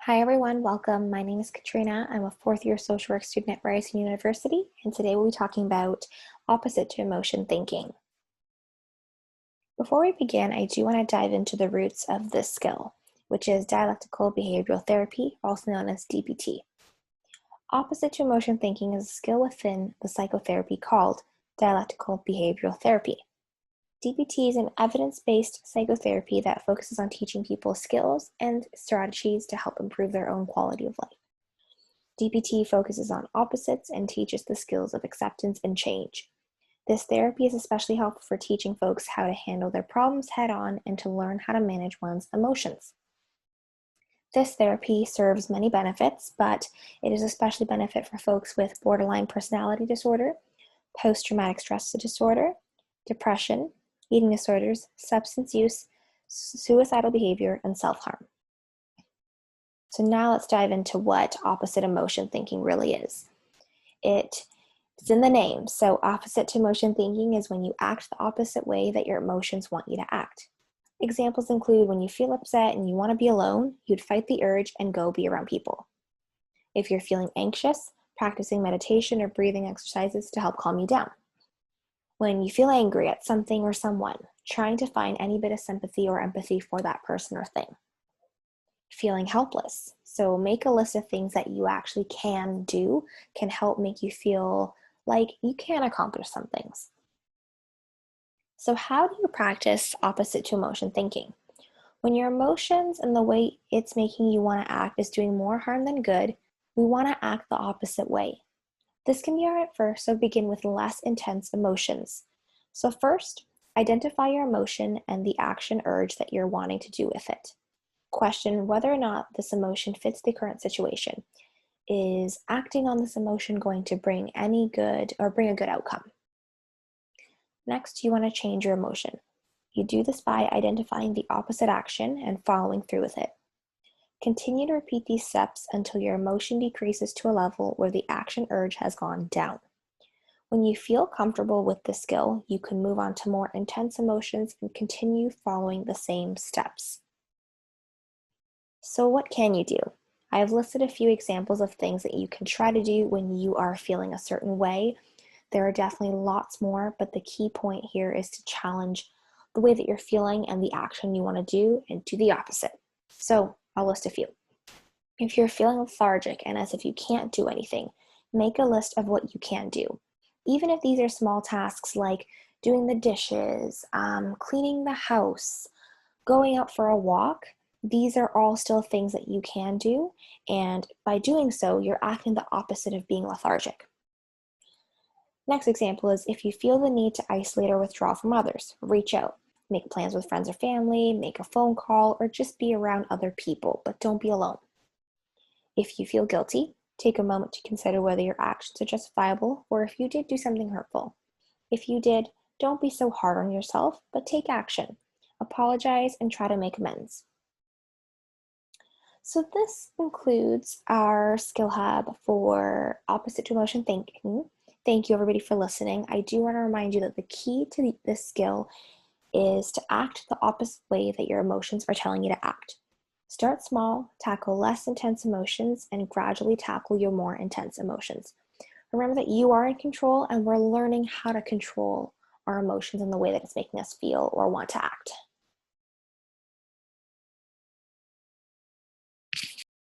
Hi everyone, welcome. My name is Katrina. I'm a fourth year social work student at Ryerson University, and today we'll be talking about opposite to emotion thinking. Before we begin, I do want to dive into the roots of this skill, which is dialectical behavioral therapy, also known as DBT. Opposite to emotion thinking is a skill within the psychotherapy called dialectical behavioral therapy. DBT is an evidence-based psychotherapy that focuses on teaching people skills and strategies to help improve their own quality of life. DBT focuses on opposites and teaches the skills of acceptance and change. This therapy is especially helpful for teaching folks how to handle their problems head-on and to learn how to manage one's emotions. This therapy serves many benefits, but it is especially benefit for folks with borderline personality disorder, post-traumatic stress disorder, depression, eating disorders, substance use, suicidal behavior, and self-harm. So now let's dive into what opposite emotion thinking really is. It's in the name. So opposite to emotion thinking is when you act the opposite way that your emotions want you to act. Examples include when you feel upset and you want to be alone, you'd fight the urge and go be around people. If you're feeling anxious, practicing meditation or breathing exercises to help calm you down. When you feel angry at something or someone, trying to find any bit of sympathy or empathy for that person or thing. Feeling helpless. So make a list of things that you actually can do, can help make you feel like you can accomplish some things. So how do you practice opposite to emotion thinking? When your emotions and the way it's making you want to act is doing more harm than good, we want to act the opposite way. This can be hard at first, so begin with less intense emotions. So first, identify your emotion and the action urge that you're wanting to do with it. Question whether or not this emotion fits the current situation. Is acting on this emotion going to bring any good or bring a good outcome? Next, you want to change your emotion. You do this by identifying the opposite action and following through with it. Continue to repeat these steps until your emotion decreases to a level where the action urge has gone down. When you feel comfortable with this skill, you can move on to more intense emotions and continue following the same steps. So what can you do? I have listed a few examples of things that you can try to do when you are feeling a certain way. There are definitely lots more, but the key point here is to challenge the way that you're feeling and the action you want to do and do the opposite. So I'll list a few. If you're feeling lethargic and as if you can't do anything, make a list of what you can do. Even if these are small tasks like doing the dishes, cleaning the house, going out for a walk, these are all still things that you can do, and by doing so, you're acting the opposite of being lethargic. Next example is if you feel the need to isolate or withdraw from others, reach out. Make plans with friends or family, make a phone call, or just be around other people, but don't be alone. If you feel guilty, take a moment to consider whether your actions are justifiable or if you did do something hurtful. If you did, don't be so hard on yourself, but take action. Apologize and try to make amends. So this concludes our skill hub for opposite to emotion thinking. Thank you everybody for listening. I do want to remind you that the key to this skill is to act the opposite way that your emotions are telling you to act. Start small, tackle less intense emotions, and gradually tackle your more intense emotions. Remember that you are in control and we're learning how to control our emotions in the way that it's making us feel or want to act.